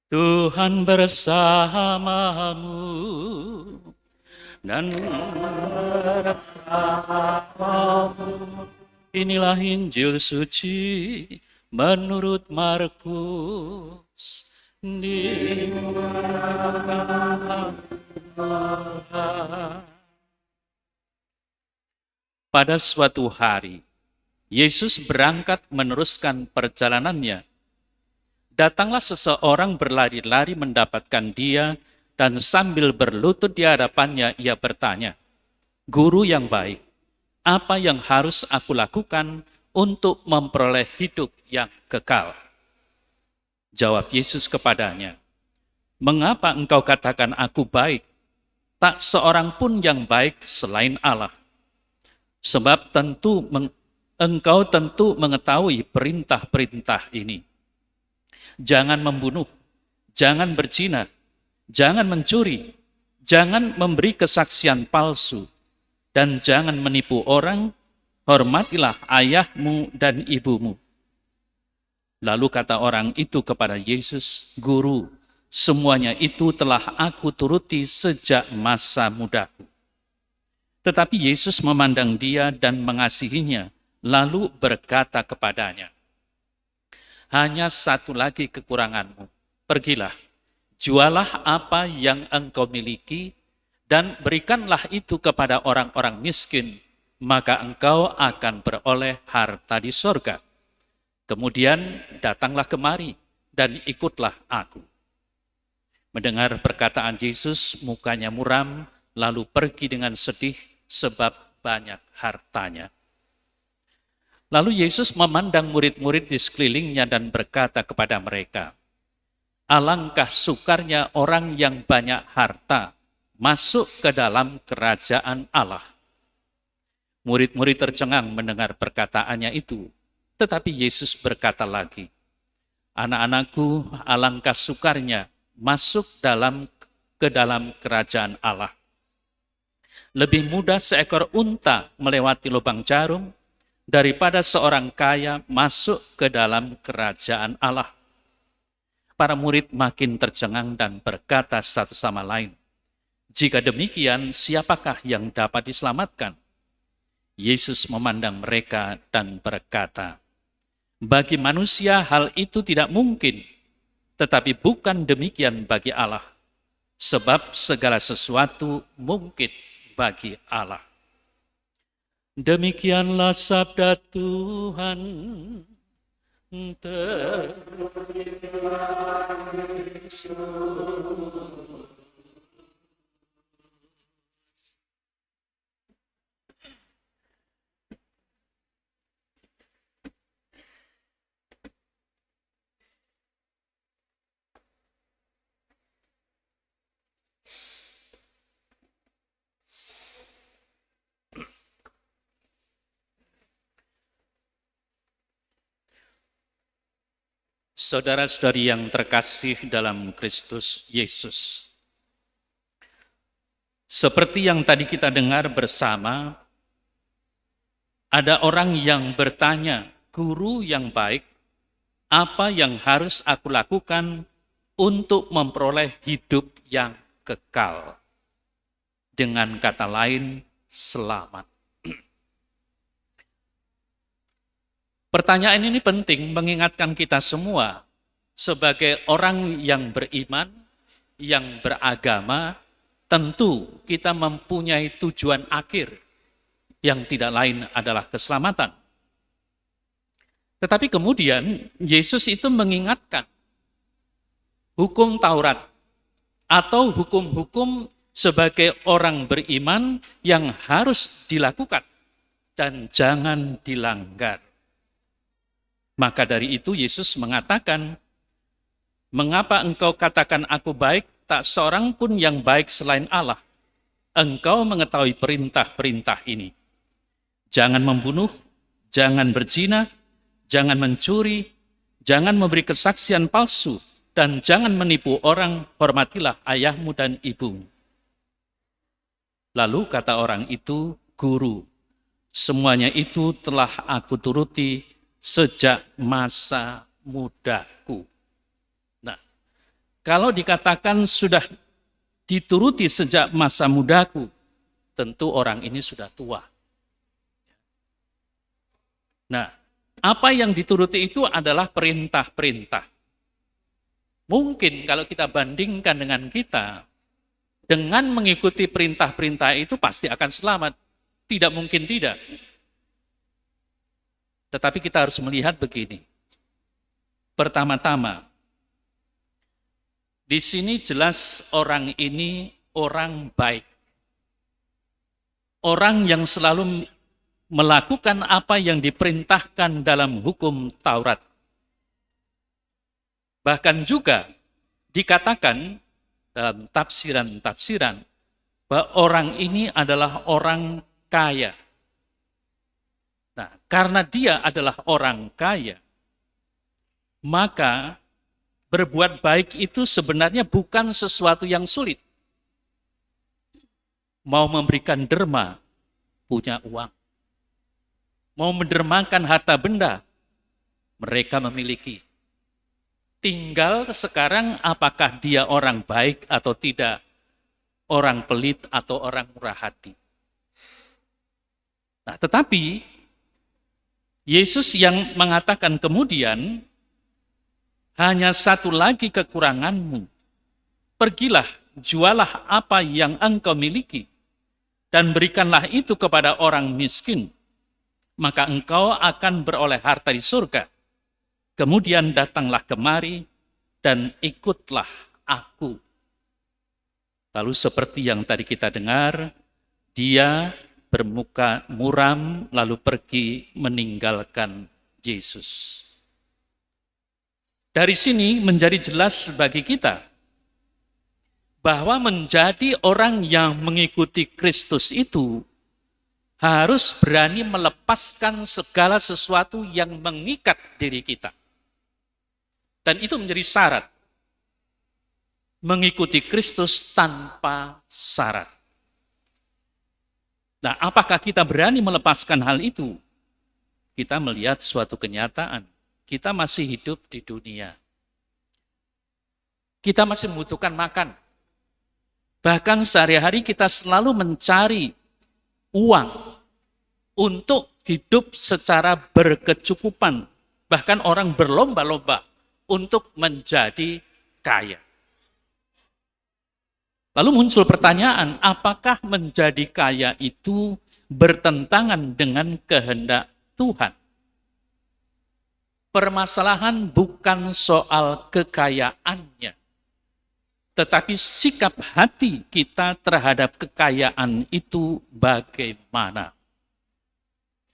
Tuhan bersamamu dan bersamamu. Inilah Injil suci menurut Markus. Pada suatu hari, Yesus berangkat meneruskan perjalanannya. Datanglah seseorang berlari-lari mendapatkan dia, dan sambil berlutut di hadapannya ia bertanya, "Guru yang baik, apa yang harus aku lakukan untuk memperoleh hidup yang kekal?" Jawab Yesus kepadanya, "Mengapa engkau katakan aku baik? Tak seorang pun yang baik selain Allah. Sebab engkau tentu mengetahui perintah-perintah ini. Jangan membunuh, jangan berzina, jangan mencuri, jangan memberi kesaksian palsu, dan jangan menipu orang, hormatilah ayahmu dan ibumu." Lalu kata orang itu kepada Yesus, "Guru, semuanya itu telah aku turuti sejak masa mudaku." Tetapi Yesus memandang dia dan mengasihinya, lalu berkata kepadanya, "Hanya satu lagi kekuranganmu. Pergilah, jualah apa yang engkau miliki, dan berikanlah itu kepada orang-orang miskin, maka engkau akan beroleh harta di sorga. Kemudian datanglah kemari, dan ikutlah aku." Mendengar perkataan Yesus, mukanya muram, lalu pergi dengan sedih sebab banyak hartanya. Lalu Yesus memandang murid-murid di sekelilingnya dan berkata kepada mereka, "Alangkah sukarnya orang yang banyak harta masuk ke dalam kerajaan Allah." Murid-murid tercengang mendengar perkataannya itu, tetapi Yesus berkata lagi, "Anak-anakku, alangkah sukarnya masuk ke dalam kerajaan Allah. Lebih mudah seekor unta melewati lubang jarum daripada seorang kaya masuk ke dalam kerajaan Allah." Para murid makin tercengang dan berkata satu sama lain, "Jika demikian, siapakah yang dapat diselamatkan?" Yesus memandang mereka dan berkata, "Bagi manusia hal itu tidak mungkin, tetapi bukan demikian bagi Allah, sebab segala sesuatu mungkin bagi Allah." Demikianlah sabda Tuhan. Saudara-saudari yang terkasih dalam Kristus Yesus, seperti yang tadi kita dengar bersama, ada orang yang bertanya, "Guru yang baik, apa yang harus aku lakukan untuk memperoleh hidup yang kekal?" Dengan kata lain, selamat. Pertanyaan ini penting mengingatkan kita semua sebagai orang yang beriman, yang beragama, tentu kita mempunyai tujuan akhir yang tidak lain adalah keselamatan. Tetapi kemudian Yesus itu mengingatkan hukum Taurat atau hukum-hukum sebagai orang beriman yang harus dilakukan dan jangan dilanggar. Maka dari itu Yesus mengatakan, "Mengapa engkau katakan aku baik? Tak seorang pun yang baik selain Allah. Engkau mengetahui perintah-perintah ini. Jangan membunuh, jangan berzina, jangan mencuri, jangan memberi kesaksian palsu, dan jangan menipu orang, hormatilah ayahmu dan ibumu." Lalu kata orang itu, "Guru, semuanya itu telah aku turuti sejak masa mudaku." Nah, Kalau dikatakan sudah dituruti sejak masa mudaku, tentu orang ini sudah tua. Nah, apa yang dituruti itu adalah perintah-perintah. Mungkin kalau kita bandingkan dengan kita, dengan mengikuti perintah-perintah itu pasti akan selamat. Tidak mungkin tidak. Tetapi kita harus melihat begini. Pertama-tama, di sini jelas orang ini orang baik. Orang yang selalu melakukan apa yang diperintahkan dalam hukum Taurat. Bahkan juga dikatakan dalam tafsiran-tafsiran bahwa orang ini adalah orang kaya. Nah, karena dia adalah orang kaya, maka berbuat baik itu sebenarnya bukan sesuatu yang sulit. Mau memberikan derma, punya uang. Mau mendermakan harta benda, mereka memiliki. Tinggal sekarang apakah dia orang baik atau tidak, orang pelit atau orang murah hati. Nah, tetapi Yesus yang mengatakan kemudian, hanya satu lagi kekuranganmu. Pergilah, jualah apa yang engkau miliki, dan berikanlah itu kepada orang miskin. Maka engkau akan beroleh harta di surga. Kemudian datanglah kemari dan ikutlah aku. Lalu seperti yang tadi kita dengar, dia bermuka muram lalu pergi meninggalkan Yesus. Dari sini menjadi jelas bagi kita bahwa menjadi orang yang mengikuti Kristus itu harus berani melepaskan segala sesuatu yang mengikat diri kita. Dan itu menjadi syarat. Mengikuti Kristus tanpa syarat. Nah, apakah kita berani melepaskan hal itu? Kita melihat suatu kenyataan. Kita masih hidup di dunia. Kita masih membutuhkan makan. Bahkan sehari-hari kita selalu mencari uang untuk hidup secara berkecukupan. Bahkan orang berlomba-lomba untuk menjadi kaya. Lalu muncul pertanyaan, apakah menjadi kaya itu bertentangan dengan kehendak Tuhan? Permasalahan bukan soal kekayaannya, tetapi sikap hati kita terhadap kekayaan itu bagaimana?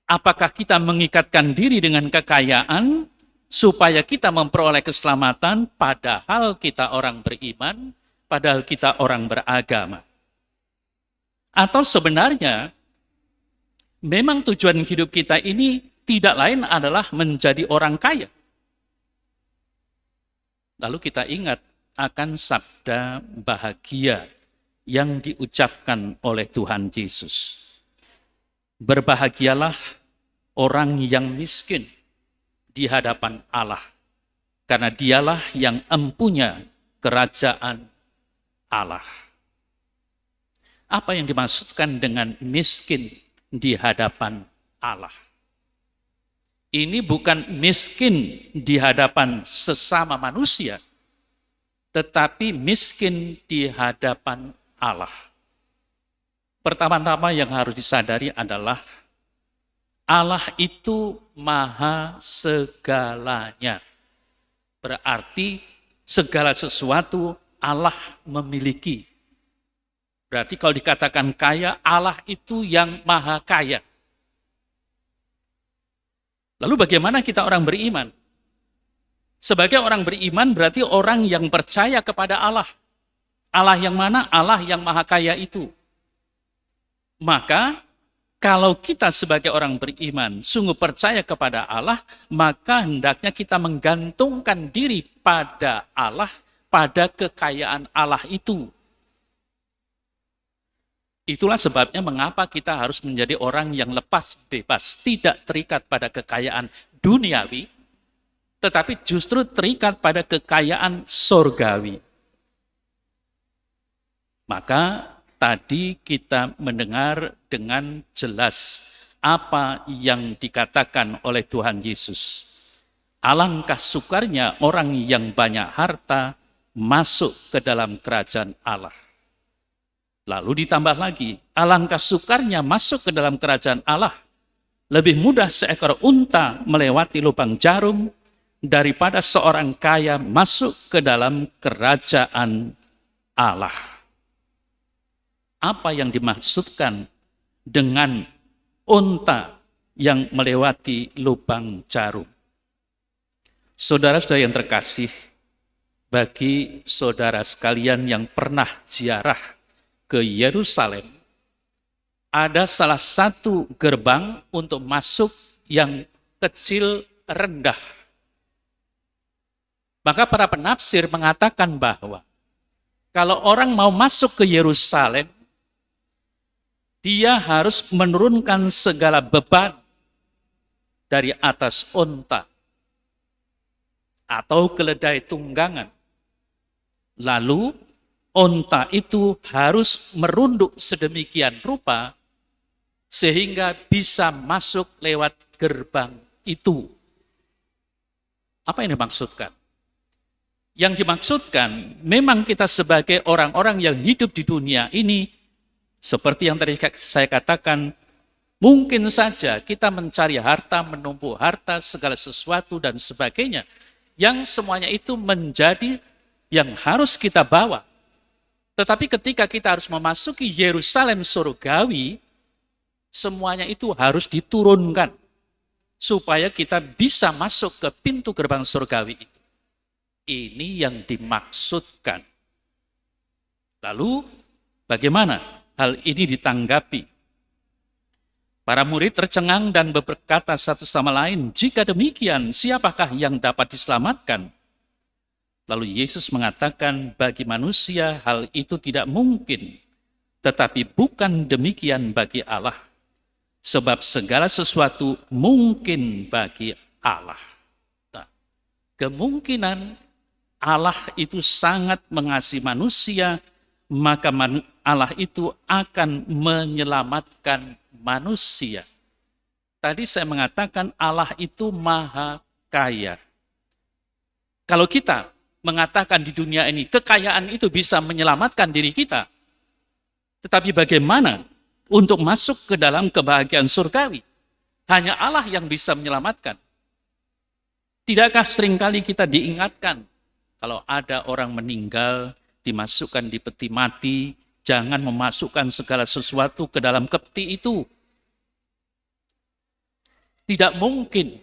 Apakah kita mengikatkan diri dengan kekayaan supaya kita memperoleh keselamatan padahal kita orang beriman, padahal kita orang beragama? Atau sebenarnya memang tujuan hidup kita ini tidak lain adalah menjadi orang kaya? Lalu kita ingat akan sabda bahagia yang diucapkan oleh Tuhan Yesus. Berbahagialah orang yang miskin di hadapan Allah, karena dialah yang empunya kerajaan Allah. Apa yang dimaksudkan dengan miskin di hadapan Allah? Ini bukan miskin di hadapan sesama manusia, tetapi miskin di hadapan Allah. Pertama-tama yang harus disadari adalah Allah itu maha segalanya. Berarti segala sesuatu Allah memiliki. Berarti kalau dikatakan kaya, Allah itu yang maha kaya. Lalu bagaimana kita orang beriman? Sebagai orang beriman berarti orang yang percaya kepada Allah. Allah yang mana? Allah yang maha kaya itu. Maka kalau kita sebagai orang beriman sungguh percaya kepada Allah, maka hendaknya kita menggantungkan diri pada Allah, pada kekayaan Allah itu. Itulah sebabnya mengapa kita harus menjadi orang yang lepas bebas, tidak terikat pada kekayaan duniawi, tetapi justru terikat pada kekayaan sorgawi. Maka tadi kita mendengar dengan jelas apa yang dikatakan oleh Tuhan Yesus. Alangkah sukarnya orang yang banyak harta masuk ke dalam kerajaan Allah. Lalu ditambah lagi, alangkah sukarnya masuk ke dalam kerajaan Allah. Lebih mudah seekor unta melewati lubang jarum daripada seorang kaya masuk ke dalam kerajaan Allah. Apa yang dimaksudkan dengan unta yang melewati lubang jarum? Saudara-saudara yang terkasih, bagi saudara sekalian yang pernah ziarah ke Yerusalem, ada salah satu gerbang untuk masuk yang kecil rendah. Maka para penafsir mengatakan bahwa kalau orang mau masuk ke Yerusalem, dia harus menurunkan segala beban dari atas unta atau keledai tunggangan. Lalu unta itu harus merunduk sedemikian rupa sehingga bisa masuk lewat gerbang itu. Apa yang dimaksudkan? Yang dimaksudkan memang kita sebagai orang-orang yang hidup di dunia ini, seperti yang tadi saya katakan, mungkin saja kita mencari harta, menumpuk harta, segala sesuatu dan sebagainya, yang semuanya itu menjadi yang harus kita bawa. Tetapi ketika kita harus memasuki Yerusalem surgawi, semuanya itu harus diturunkan supaya kita bisa masuk ke pintu gerbang surgawi itu. Ini yang dimaksudkan. Lalu bagaimana hal ini ditanggapi? Para murid tercengang dan berkata satu sama lain, "Jika demikian, siapakah yang dapat diselamatkan?" Lalu Yesus mengatakan, bagi manusia hal itu tidak mungkin, tetapi bukan demikian bagi Allah. Sebab segala sesuatu mungkin bagi Allah. Nah, kemungkinan Allah itu sangat mengasihi manusia, maka Allah itu akan menyelamatkan manusia. Tadi saya mengatakan Allah itu maha kaya. Kalau kita mengatakan di dunia ini kekayaan itu bisa menyelamatkan diri kita, tetapi bagaimana untuk masuk ke dalam kebahagiaan surgawi? Hanya Allah yang bisa menyelamatkan. Tidakkah seringkali kita diingatkan kalau ada orang meninggal dimasukkan di peti mati, jangan memasukkan segala sesuatu ke dalam peti itu. Tidak mungkin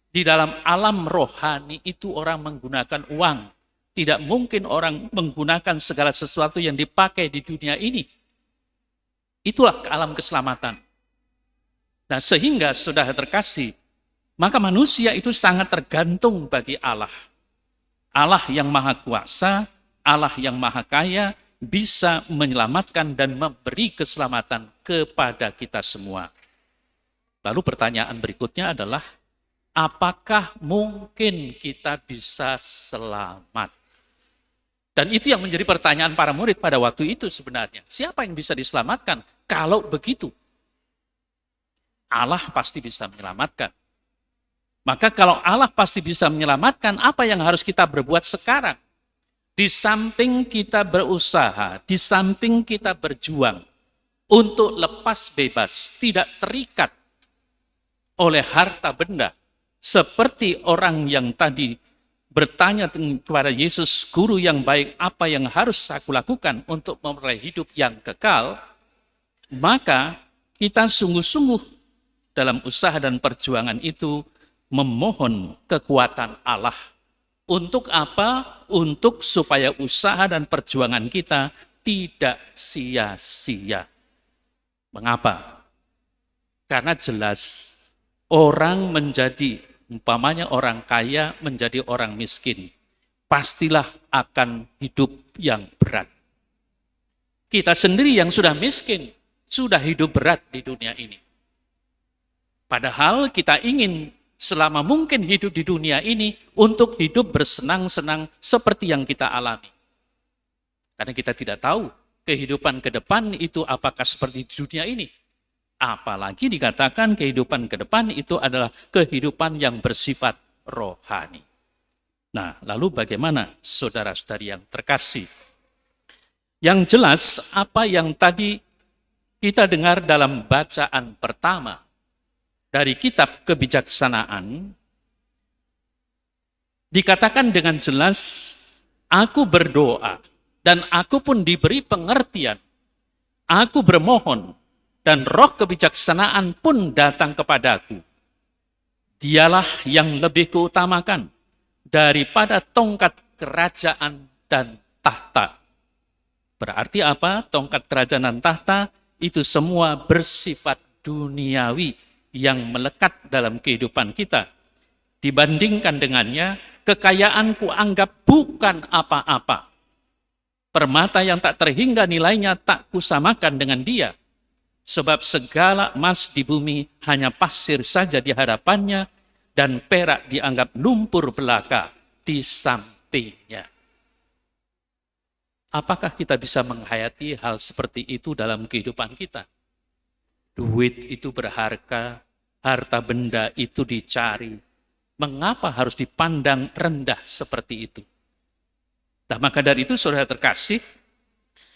di dalam alam rohani itu orang menggunakan uang. Tidak mungkin orang menggunakan segala sesuatu yang dipakai di dunia ini. Itulah alam keselamatan. Nah, sehingga saudara terkasih, maka manusia itu sangat tergantung bagi Allah. Allah yang maha kuasa, Allah yang maha kaya, bisa menyelamatkan dan memberi keselamatan kepada kita semua. Lalu pertanyaan berikutnya adalah, apakah mungkin kita bisa selamat? Dan itu yang menjadi pertanyaan para murid pada waktu itu sebenarnya. Siapa yang bisa diselamatkan? Kalau begitu, Allah pasti bisa menyelamatkan. Maka kalau Allah pasti bisa menyelamatkan, apa yang harus kita berbuat sekarang? Di samping kita berusaha, di samping kita berjuang untuk lepas bebas, tidak terikat oleh harta benda, seperti orang yang tadi bertanya kepada Yesus, "Guru yang baik, apa yang harus aku lakukan untuk memperoleh hidup yang kekal?" Maka kita sungguh-sungguh dalam usaha dan perjuangan itu memohon kekuatan Allah. Untuk apa? Untuk supaya usaha dan perjuangan kita tidak sia-sia. Mengapa? Karena jelas orang menjadi, umpamanya orang kaya menjadi orang miskin, pastilah akan hidup yang berat. Kita sendiri yang sudah miskin, sudah hidup berat di dunia ini. Padahal kita ingin selama mungkin hidup di dunia ini untuk hidup bersenang-senang seperti yang kita alami. Karena kita tidak tahu kehidupan ke depan itu apakah seperti di dunia ini? Apalagi dikatakan kehidupan ke depan itu adalah kehidupan yang bersifat rohani. Nah, lalu bagaimana saudara-saudari yang terkasih? Yang jelas apa yang tadi kita dengar dalam bacaan pertama dari kitab kebijaksanaan, dikatakan dengan jelas, aku berdoa dan aku pun diberi pengertian. Aku bermohon dan roh kebijaksanaan pun datang kepadaku. Dialah yang lebih kuutamakan daripada tongkat kerajaan dan tahta. Berarti apa? Tongkat kerajaan dan tahta itu semua bersifat duniawi yang melekat dalam kehidupan kita. Dibandingkan dengannya, kekayaanku anggap bukan apa-apa. Permata yang tak terhingga nilainya tak kusamakan dengan dia. Sebab segala emas di bumi hanya pasir saja di hadapannya, dan perak dianggap lumpur belaka di sampingnya. Apakah kita bisa menghayati hal seperti itu dalam kehidupan kita? Duit itu berharga, harta benda itu dicari. Mengapa harus dipandang rendah seperti itu? Nah, maka dari itu saudara terkasih,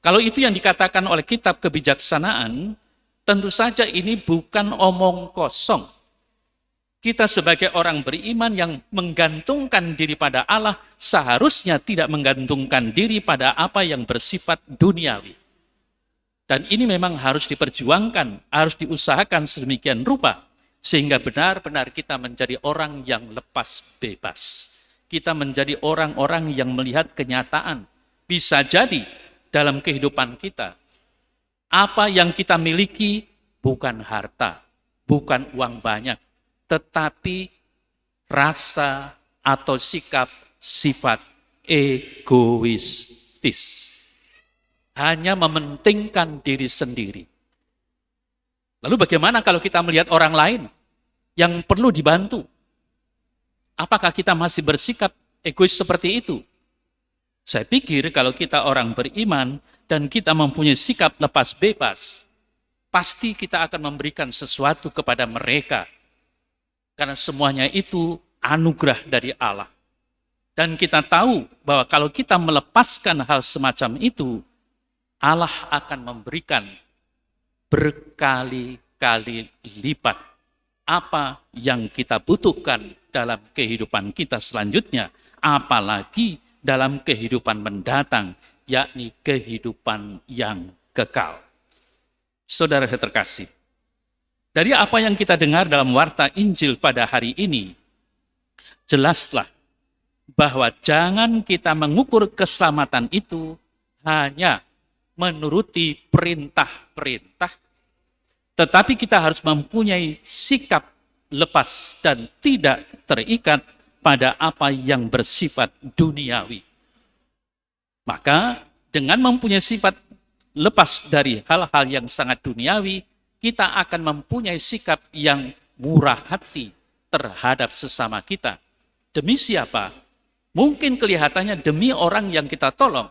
kalau itu yang dikatakan oleh kitab kebijaksanaan, tentu saja ini bukan omong kosong. Kita sebagai orang beriman yang menggantungkan diri pada Allah, seharusnya tidak menggantungkan diri pada apa yang bersifat duniawi. Dan ini memang harus diperjuangkan, harus diusahakan sedemikian rupa, sehingga benar-benar kita menjadi orang yang lepas bebas. Kita menjadi orang-orang yang melihat kenyataan. Bisa jadi dalam kehidupan kita, apa yang kita miliki bukan harta, bukan uang banyak, tetapi rasa atau sikap sifat egoistis. Hanya mementingkan diri sendiri. Lalu bagaimana kalau kita melihat orang lain yang perlu dibantu? Apakah kita masih bersikap egois seperti itu? Saya pikir kalau kita orang beriman dan kita mempunyai sikap lepas bebas, pasti kita akan memberikan sesuatu kepada mereka. Karena semuanya itu anugerah dari Allah. Dan kita tahu bahwa kalau kita melepaskan hal semacam itu, Allah akan memberikan berkali-kali lipat apa yang kita butuhkan dalam kehidupan kita selanjutnya, apalagi dalam kehidupan mendatang, yakni kehidupan yang kekal. Saudara terkasih, dari apa yang kita dengar dalam warta Injil pada hari ini, jelaslah bahwa jangan kita mengukur keselamatan itu hanya menuruti perintah-perintah, tetapi kita harus mempunyai sikap lepas dan tidak terikat pada apa yang bersifat duniawi. Maka dengan mempunyai sifat lepas dari hal-hal yang sangat duniawi, kita akan mempunyai sikap yang murah hati terhadap sesama kita. Demi siapa? Mungkin kelihatannya demi orang yang kita tolong.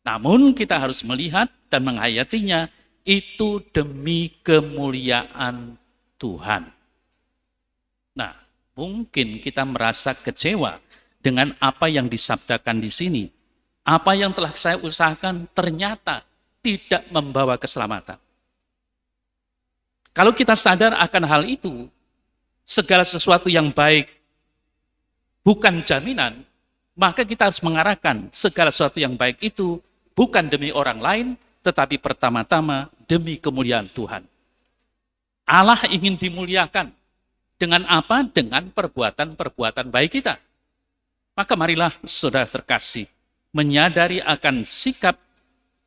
Namun kita harus melihat dan menghayatinya itu demi kemuliaan Tuhan. Nah, mungkin kita merasa kecewa dengan apa yang disabdakan di sini. Apa yang telah saya usahakan ternyata tidak membawa keselamatan. Kalau kita sadar akan hal itu, segala sesuatu yang baik bukan jaminan, maka kita harus mengarahkan segala sesuatu yang baik itu bukan demi orang lain, tetapi pertama-tama demi kemuliaan Tuhan. Allah ingin dimuliakan. Dengan apa? Dengan perbuatan-perbuatan baik kita. Maka marilah saudara terkasih, menyadari akan sikap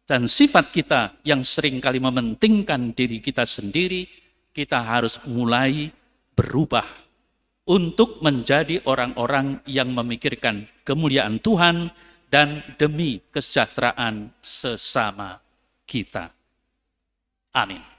dan sifat kita yang seringkali mementingkan diri kita sendiri, kita harus mulai berubah untuk menjadi orang-orang yang memikirkan kemuliaan Tuhan dan demi kesejahteraan sesama kita. Amin.